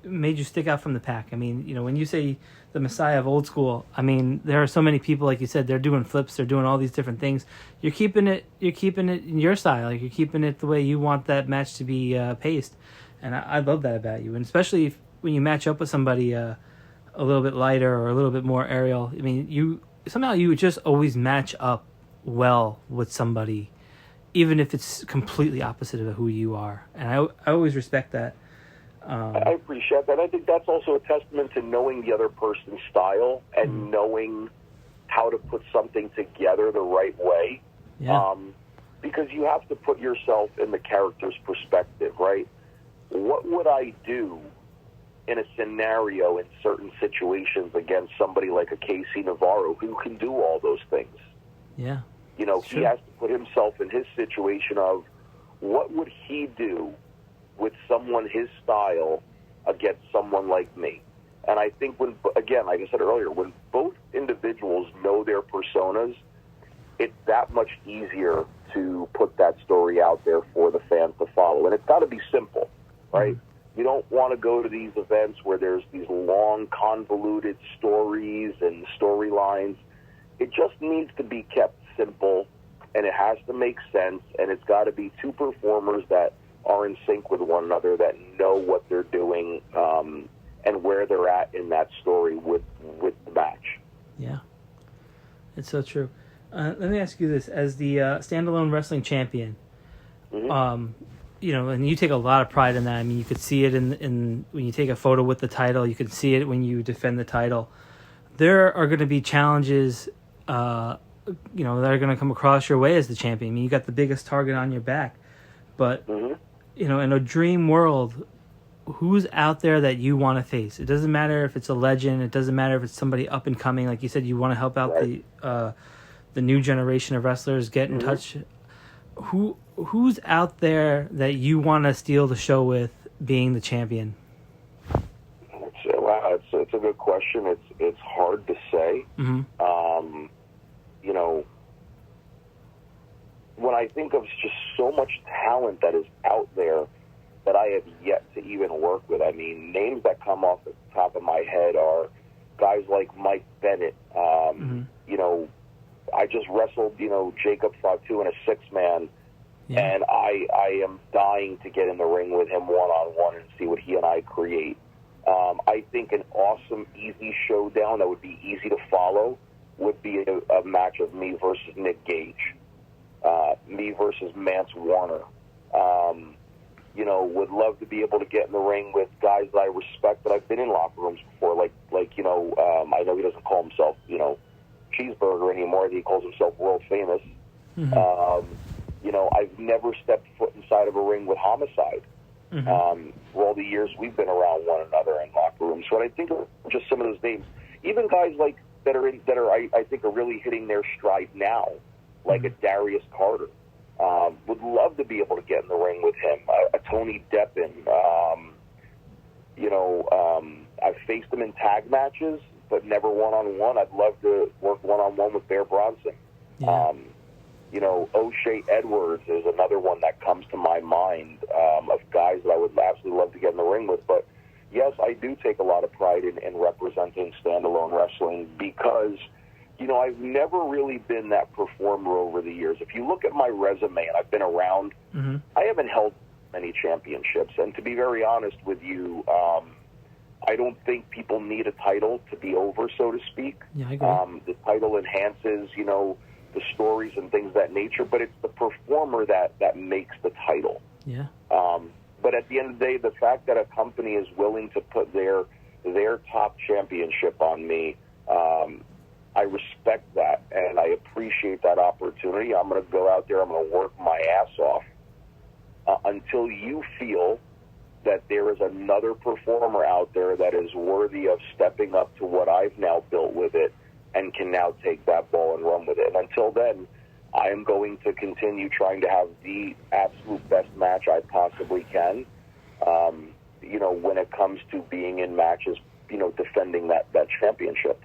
made you stick out from the pack. I mean, you know, when you say the Messiah of old school, I mean, there are so many people, like you said, they're doing flips, they're doing all these different things. You're keeping it in your style, like you're keeping it the way you want that match to be paced, and I love that about you. And especially when you match up with somebody a little bit lighter or a little bit more aerial. I mean, you just always match up well with somebody, even if it's completely opposite of who you are. And I always respect that. I appreciate that. I think that's also a testament to knowing the other person's style and knowing how to put something together the right way. Yeah. Because you have to put yourself in the character's perspective, right? What would I do in a scenario in certain situations against somebody like a Casey Navarro who can do all those things? Yeah. You know, he has to put himself in his situation of what would he do with someone his style against someone like me. And I think when, again, like I said earlier, when both individuals know their personas, it's that much easier to put that story out there for the fans to follow. And it's got to be simple, right? You don't want to go to these events where there's these long, convoluted stories and storylines. It just needs to be kept simple, and it has to make sense, and it's got to be two performers that are in sync with one another, that know what they're doing and where they're at in that story with the match. Yeah, it's so true. Let me ask you this: as the standalone wrestling champion, you know, and you take a lot of pride in that. I mean, you could see it in when you take a photo with the title. You can see it when you defend the title. There are going to be challenges, you know, that are going to come across your way as the champion. I mean, you got the biggest target on your back, but you know, in a dream world, who's out there that you want to face? It doesn't matter if it's a legend. It doesn't matter if it's somebody up and coming. Like you said, you want to help out the new generation of wrestlers. Get in touch. Who's out there that you want to steal the show with being the champion? Wow, it's a good question. It's hard to say. You know, when I think of just so much talent that is out there that I have yet to even work with. I mean, names that come off the top of my head are guys like Mike Bennett. You know, I just wrestled, you know, Jacob Fatu in a six-man, and I am dying to get in the ring with him one-on-one and see what he and I create. I think an awesome, easy showdown that would be easy to follow would be a match of me versus Nick Gage, me versus Mance Warner. You know, would love to be able to get in the ring with guys that I respect that I've been in locker rooms before, like you know, I know he doesn't call himself, you know, Cheeseburger anymore. He calls himself world famous. You know, I've never stepped foot inside of a ring with Homicide. For all the years we've been around one another in locker rooms. So I think of just some of those names, even guys like that are I think are really hitting their stride now, like a Darius Carter. Would love to be able to get in the ring with him. A Tony Deppen. You know, I've faced him in tag matches, but never one-on-one. I'd love to work one-on-one with Bear Bronson. You know, O'Shea Edwards is another one that comes to my mind of guys that I would absolutely love to get in the ring with. But, yes, I do take a lot of pride in representing standalone wrestling because, you know, I've never really been that performer over the years. If you look at my resume, and I've been around, I haven't held many championships. And to be very honest with you, I don't think people need a title to be over, so to speak. Yeah, I agree. The title enhances, you know, the stories and things of that nature, but it's the performer that makes the title. Yeah. But at the end of the day, the fact that a company is willing to put their top championship on me, I respect that, and I appreciate that opportunity. I'm going to go out there, I'm going to work my ass off until you feel that there is another performer out there that is worthy of stepping up to what I've now built with it and can now take that ball and run with it. And until then, I am going to continue trying to have the absolute best match I possibly can, you know, when it comes to being in matches, you know, defending that championship.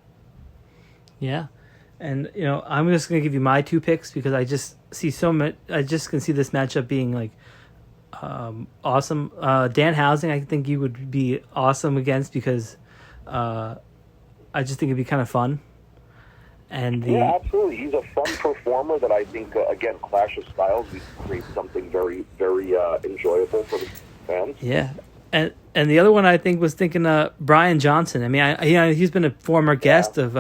Yeah. And, you know, I'm just going to give you my two picks because I just see so much. I just can see this matchup being, like, awesome. Dan Housing, I think you would be awesome against because I just think it'd be kind of fun. And yeah, absolutely. He's a fun performer that I think, again, clash of styles. We create something very, very enjoyable for the fans. Yeah. And the other one I think was thinking Brian Johnson. I mean, he's been a former guest of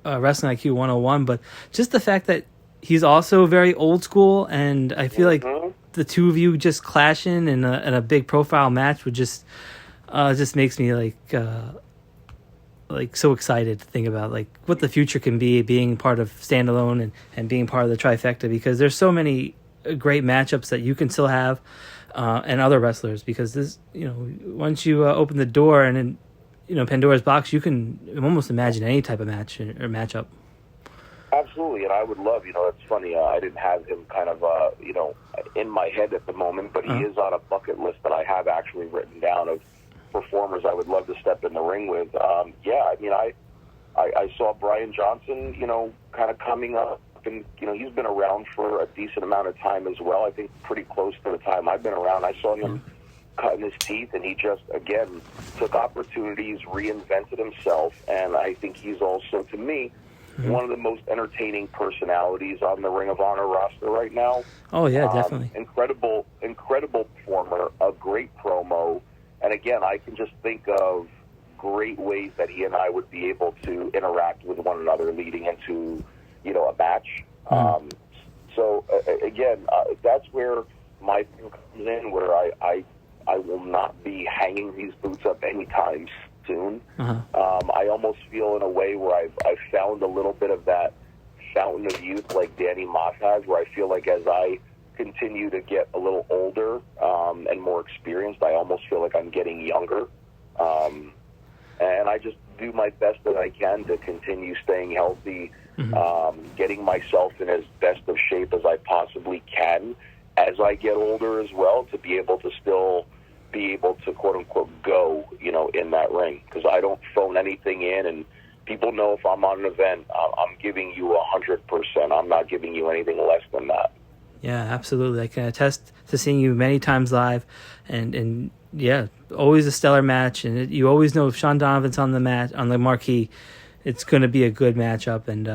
Wrestling IQ 101, but just the fact that he's also very old school, and I feel like the two of you just clashing in a big profile match would just makes me like so excited to think about like what the future can be, being part of standalone and being part of the trifecta, because there's so many great matchups that you can still have and other wrestlers, because this, you know, once you open the door and then, you know, Pandora's box, you can almost imagine any type of match or matchup. Absolutely, and I would love, you know, it's funny, I didn't have him kind of, you know, in my head at the moment, but he is on a bucket list that I have actually written down of performers I would love to step in the ring with. Yeah, I mean, I saw Brian Johnson, you know, kind of coming up, and, you know, he's been around for a decent amount of time as well. I think pretty close to the time I've been around. I saw him cutting his teeth, and he just, again, took opportunities, reinvented himself, and I think he's also, to me, one of the most entertaining personalities on the Ring of Honor roster right now. Oh, yeah, definitely. Incredible performer, a great promo, and again, I can just think of great ways that he and I would be able to interact with one another leading into, you know, a match. So, again, that's where my thing comes in, where I will not be hanging these boots up anytime soon. I almost feel in a way where I've found a little bit of that fountain of youth like Danny Moss has, where I feel like as I continue to get a little older and more experienced, I almost feel like I'm getting younger. And I just do my best that I can to continue staying healthy, getting myself in as best of shape as I possibly can as I get older as well, to be able to still be able to, quote-unquote, go, you know, in that ring. Because I don't phone anything in, and people know if I'm on an event, I'm giving you 100%. I'm not giving you anything less than that. Yeah, absolutely. I can attest to seeing you many times live, and yeah, always a stellar match. And you always know if Shawn Donovan's on the marquee, it's going to be a good matchup. And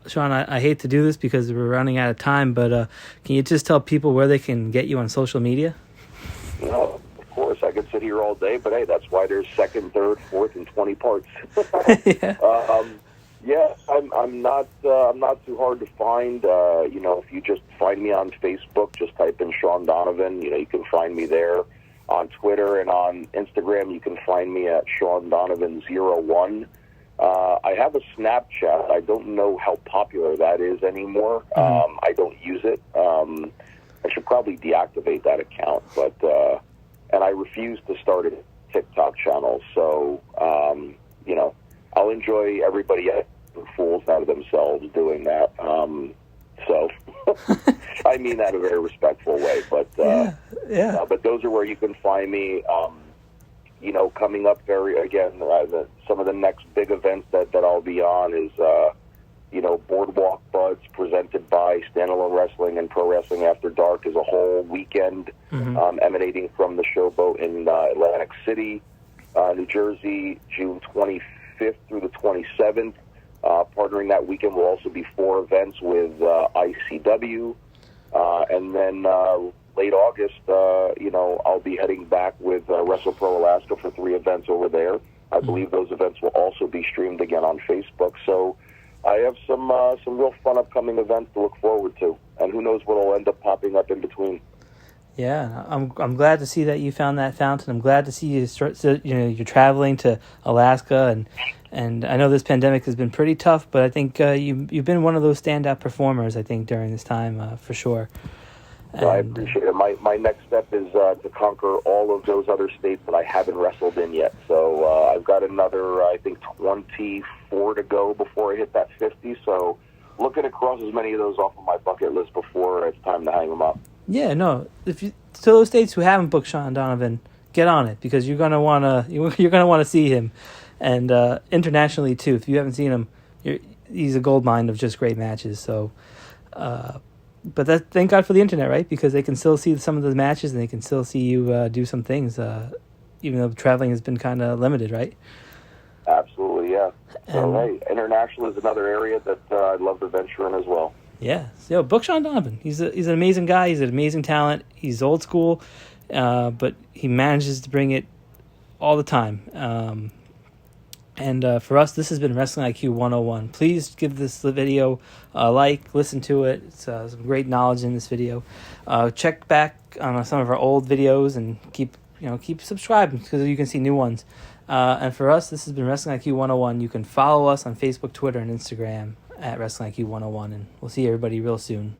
Shawn, I hate to do this because we're running out of time, but can you just tell people where they can get you on social media? Of course, I could sit here all day, but hey, that's why there's second, third, fourth, and 20 parts. Yeah. I'm not too hard to find. If you just find me on Facebook, just type in Shawn Donavan. You can find me there. On Twitter and on Instagram, you can find me at Shawn Donavan01. I have a Snapchat. I don't know how popular that is anymore. I don't use it. I should probably deactivate that account, but and I refuse to start a TikTok channel. So I'll enjoy everybody acting fools out of themselves doing that. So I mean that in a very respectful way, but but those are where you can find me. Coming up some of the next big events that I'll be on is Boardwalk Buds presented by Standalone Wrestling and Pro Wrestling After Dark is a whole weekend emanating from the Showboat in Atlantic City, New Jersey, June 25th through the 27th. Partnering that weekend will also be 4 events with ICW, and then late August, I'll be heading back with WrestlePro Alaska for 3 events over there. I believe those events will also be streamed again on Facebook. So I have some real fun upcoming events to look forward to, and who knows what will end up popping up in between. Yeah, I'm glad to see that you found that fountain. I'm glad to see you're traveling to Alaska, and I know this pandemic has been pretty tough, but I think you've been one of those standout performers, I think, during this time for sure. Well, I appreciate it. My next step is to conquer all of those other states that I haven't wrestled in yet. So I've got another, I think, 24 to go before I hit that 50. So looking to cross as many of those off of my bucket list before it's time to hang them up. Yeah, no. To those states who haven't booked Shawn Donavan, get on it because you're gonna wanna see him, and internationally too. If you haven't seen him, he's a gold mine of just great matches. So, but thank God for the internet, right? Because they can still see some of the matches and they can still see you do some things, even though traveling has been kind of limited, right? Absolutely, yeah. So hey, international is another area that I'd love to venture in as well. Yeah, so book Shawn Donavan. He's an amazing guy. He's an amazing talent. He's old school, but he manages to bring it all the time. And for us, this has been Wrestling IQ 101. Please give this video a like, listen to it. It's some great knowledge in this video. Check back on some of our old videos and keep subscribing because you can see new ones. And for us, this has been Wrestling IQ 101. You can follow us on Facebook, Twitter, and Instagram at Wrestling IQ 101, and we'll see everybody real soon.